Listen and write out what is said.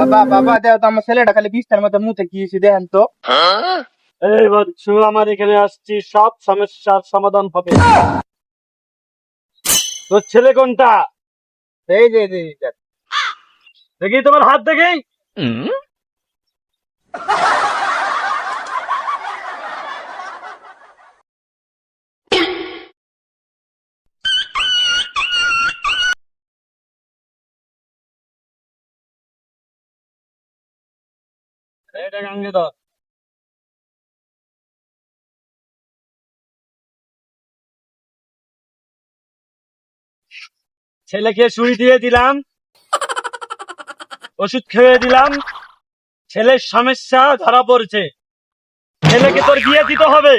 বাবা বাবা দেও তো আমার ছেলেটা খালি বিস্তার মতো মুতে গিয়েছি দেখেন তো। এই বাচ্চু, আমার এখানে আসছি, সব সমস্যার সমাধান হবে। তোর ছেলে কোনটা? এই যে এই যে, দেখি তোমার হাত, দেখি। এটা গাঙ্গে ধর। ছেলেকে সুই দিয়ে দিলাম, ওষুধ খেয়ে দিলাম, ছেলের সমস্যা ধরা পড়ছে। ছেলেকে তোর বিয়ে দিতে হবে।